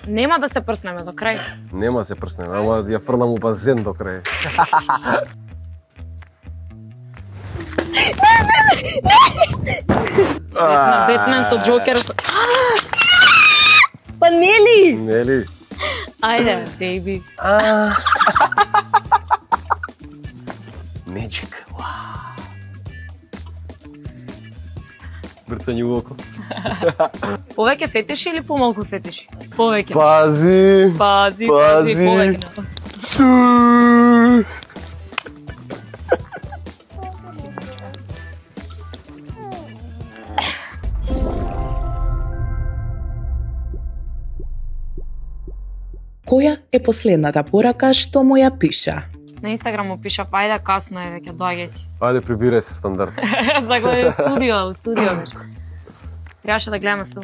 Нема да се прснеме до крај. Нема се прснеме, ама ја фрлам у базен до крај. Бетмен со Джокер. Па нели? Нели? Ајде, беби. Magic. Брцање у око. Повеќе фетиши или помалку фетиши? Повеќе. Пази. Пази, повеќе. Која е последната порака што му ја пиша? На Инстаграм му пиша, ајде касно е веќе, доаѓај си. Ајде прибирај се стандард. Загледа студио беше. Требаше да гледаме филм.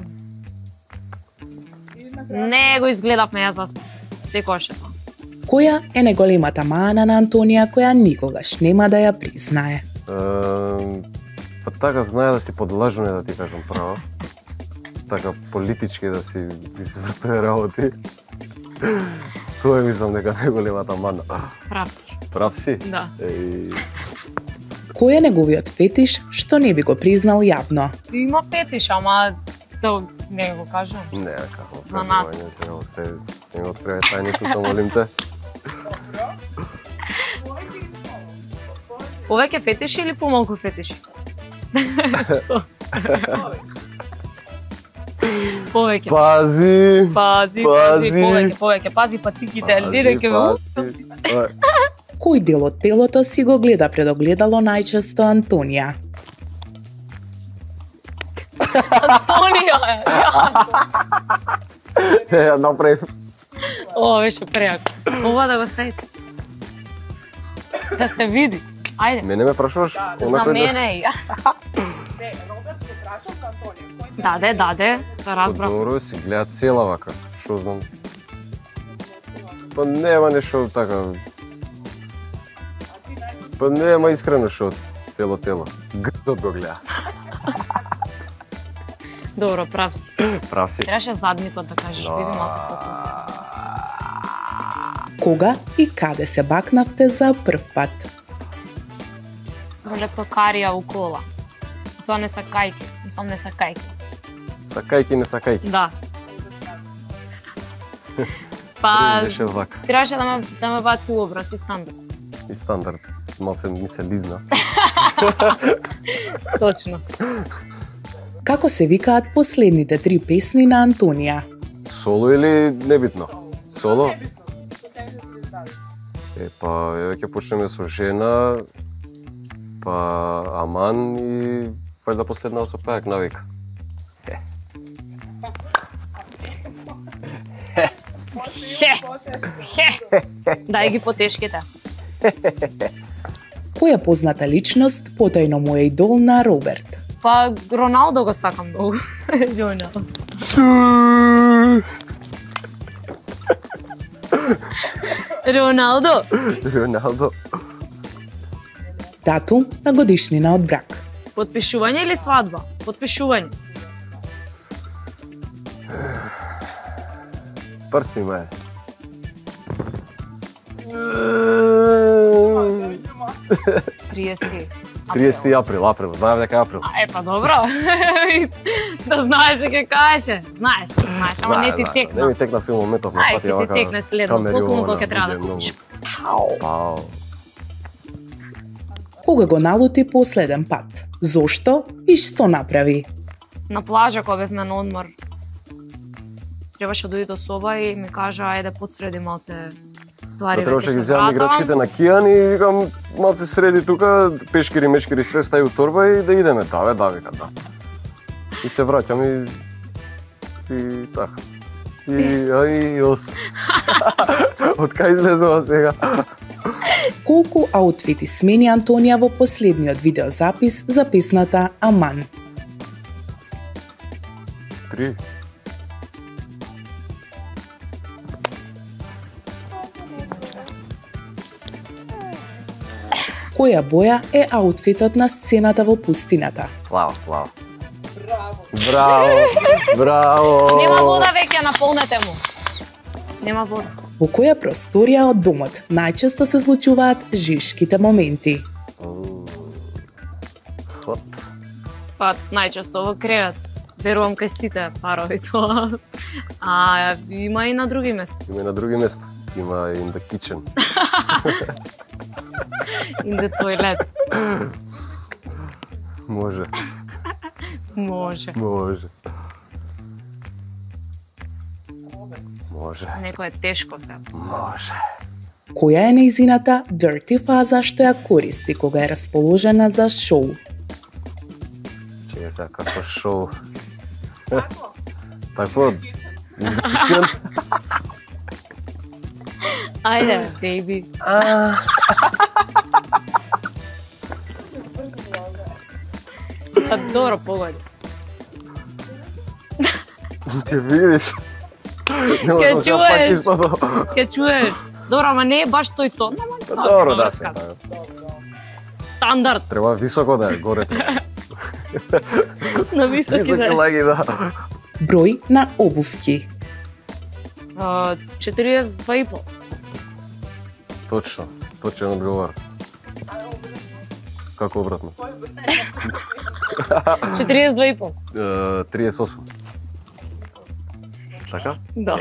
Не го изгледавме, ја заспав. Секогаш е тоа. Која е најголемата мана на Антонија која никогаш нема да ја признае? Па така знае да си подлажне, да ти кажам право. Така политички да си извртува работи. Тоа е, мислам, дека најголемата мана. Прав си. Прав си? Да. Кој е неговиот фетиш што не би го признал јавно? Има фетиш, ама да не го кажам. Не, како. За нас. Не го откривај тајни тука, молим те. Повеќе фетиши или помалку фетиши? Што? Повеќе. Пази. Повеќе. Пази патиките, лиде ке ме. Кој дел од телото си го гледа пред огледало најчесто Антонија? Антонија! Ја направив. Ова беше преако. Ова да го ставите. Да се види. Ајде. Мене ме прашуваш? За мене и јас. Даде, се разбрав. Добро, си гледа цела вака, шо знам. Па нема нешто така. Па нема искрено шо цело тело. Грдот го гледа. Добро, прав си. Прав си. Требаше задникот да кажеш, биде малку потоа. Кога и каде се бакнавте за прв пат? Во лептокарија у кола. Тоа не са кајки, мислам не са кајки. Сакајки, не сакајки. Да. Па, Беше вака. требаше да ме баци у образ и стандард. И стандард. Малце ми се лизна. Точно. Како се викаат последните 3 песни на Антонија? Соло или небитно? Соло? Па, ќе почнеме со жена, па Аман и вајда последна со пејак навик. Дај ги потешките. Која позната личност потајно му е идол на Роберт? Па, Роналдо го сакам многу. Роналдо. Роналдо. Датум на годишнина од брак. Потпишување или свадба? Потпишување. Прст ми ме. 30 април, знаев дека е април. Па добро. Да знаеш дека каже. Знаеш, ама не ти текна. Не ми текна си моментов на пати вака. Ајде, ти текне следно, буквално кога треба да купиш. Пау. Кога го налути последен пат? Зошто и што направи? На плажа кога бевме на одмор. Требаше да дојде до соба и ми кажа ајде подсреди малце ствари. Требаше ги земам играчките на Кијан и викам малце среди тука, пешкири, мечкири, све стаи у торба и да идеме. Да, вика, да. И се враќам и така. И ос. Од кај излезува сега? Колку аутфити смени Антонија во последниот видеозапис за песната Аман? 3. Која боја е аутфитот на сцената во пустината? Плава. Браво. Нема вода веќе, наполнете му. Нема вода. Во која просторија од домот најчесто се случуваат жишките моменти? Хот. Па најчесто во кревет. Верувам кај сите парови тоа. А има и на други места. Има и на други места. Има и in the kitchen. In the toilet. Може. Може. Може. Може. Некој е тешко се. Може. Која е нејзината dirty фаза што ја користи кога е расположена за шоу? Че е како шоу. Тако. Kitchen. Ајде, бейби. Па добро погоди. Ќе видиш. Ќе чуеш. Ќе чуеш. Добро, ама не е баш тој тон. Добро, да се. Стандард. Треба високо да е, горе. На високи Високи да. лаги, да. Број на обувки. 42,5. Точно. Точен одговор. Како обратно? 42,5. 38. Така? Да.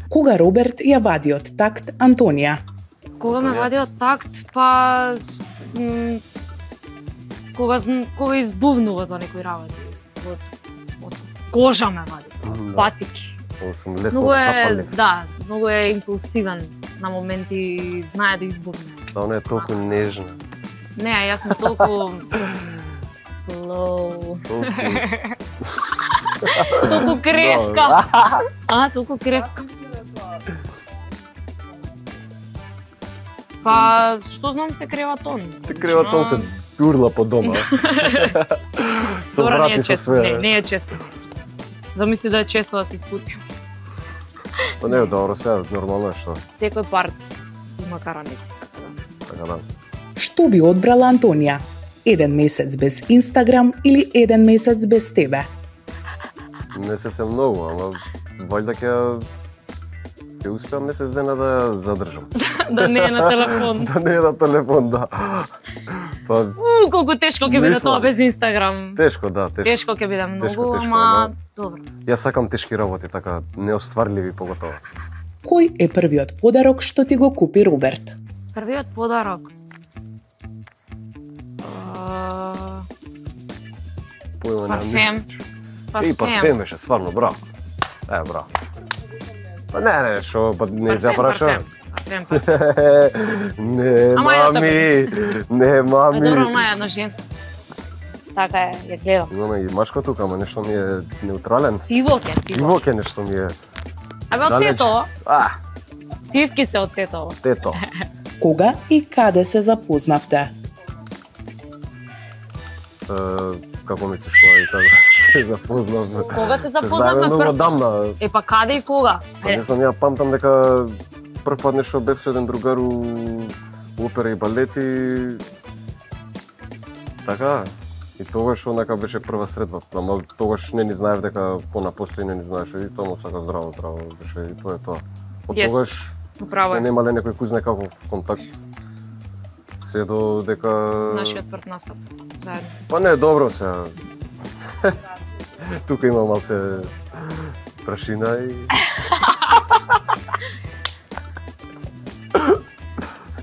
Кога Роберт ја вади од такт Антонија? Кога ме вади од такт, па кога избувнува за некои работи. Од кожа ме вади. Патики. Сум лесно Многу запалив. е, да, многу е импулсивен на моменти, знае да избувне. Да, она е толку нежна. Не, јас сум толку slow. Толку кревка. Толку кревка. Па, што знам се крева-тон. Ти крева-тон се турла по дома. Со Добра, не врати е со често, све. не е често. Замисли да е често да се испути. Па не е добро, сега нормално е што. Секој пар има караници, така да. Така да. Што би одбрала Антонија? 1 месец без Инстаграм или 1 месец без тебе? Месец е многу, ама вајда ќе успеам месец дена да ја задржам. Да не е на телефон. Да не е на телефон, да. Па Колку тешко ќе биде Мислам. тоа без Инстаграм. тешко, да, тешко. Тешко ќе биде многу, Тешко, ама добро. Јас сакам тешки работи, така неостварливи поготово. Кој е првиот подарок што ти го купи Роберт? Првиот подарок. Појма Парфем. И парфем беше, стварно, браво. Браво. Па не, шо, па не се прашувам. Парфем. Не, Ама ја мами, не, мами. Добро, она е едно женско. Така е, ја гледам. Имаме и мачко тука, ама нешто ми е неутрален. Тивоке, И тивоке. воке нешто ми е. Абе, од далеч. тето, А, тивки се од тето. тето. Кога и каде се запознавте? Како мислиш кога и кога се запознавме? Кога се запознавме Знаеме многу прв? одамна. Е, па каде и кога? Па не знам, ја памтам дека прв пат нешто бев со еден другар у опера и балет и така. И тогаш онака беше прва средба, ама тогаш не ни знаев дека понапосле не ни знаеше и тоа му сака здраво беше и тоа е тоа. Од Yes. тогаш Управо не е. немале некој кој знае каков контакт. Се до дека Нашиот прв настап. Заедно. Па не, добро се. Тука има малце прашина и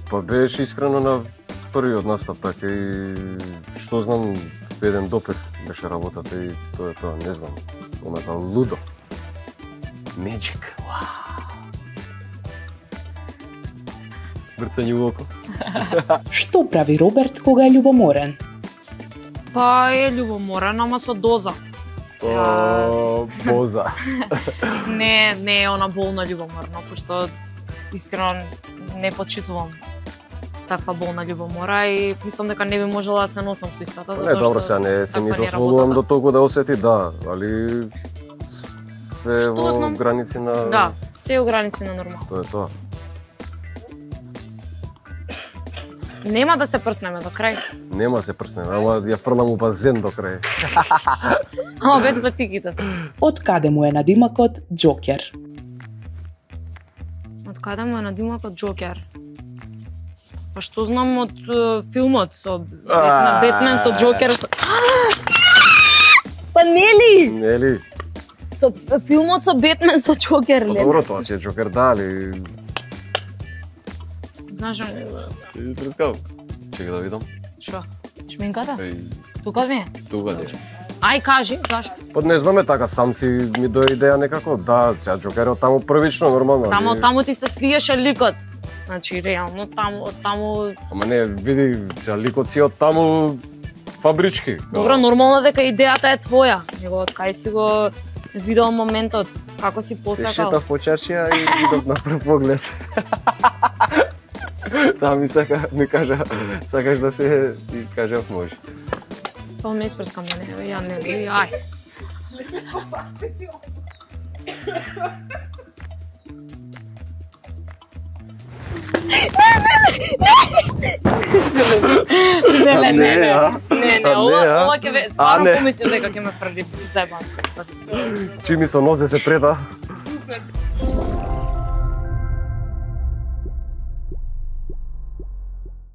па беше искрено на првиот настап, така и што знам, еден допир беше работата и тоа е тоа, не знам, онака лудо. Magic, Брцање у око. Што прави Роберт кога е љубоморен? Па е љубоморен, ама со доза. Сега, Боза. не е она болна љубоморна, пошто искрено не почитувам таква болна љубомора и мислам дека не би можела да се носам со истата. Не, добро, сега не се ни таква не е дозволувам до работата. толку да осети, да, али све Што во знам? граници на... Да, се е у граници на нормално. Тоа е тоа. Нема да се прснеме до крај, Нема се прснеме, ама ја фрлам у базен до крај. ама без патиките се. Од каде му е надимакот Джокер? каде му е надимакот Джокер? Па што знам од филмот со Бетмен со Джокер со... Па нели? Нели? Со филмот со Бетмен со Джокер, Па леле. добро, тоа си е Джокер, дали... Знаеш, Ти прескав. Чекай да видам. што? Шминката? Еј, Тука ми е? тука де. Ај, кажи, зашто? Па не знаме така, сам си ми дојде идеја некако, да, сега Джокерот таму првично, нормално. Таму ти се свиеше ликот. Значи, реално, таму... Ама не, види, сега ликот си од таму фабрички. Добро, нормално дека идејата е твоја. Него од кај си го видел моментот, како си Се посакал. шетав по чаршија и видов на прв поглед. Таа ми кажа, сакаш да се... И кажав, може. Тоа ме испрскам да не, ја не, ајде. Не, ова ќе ве, стварно помислив дека ќе ме први зебанци. Чими со нозе се преда.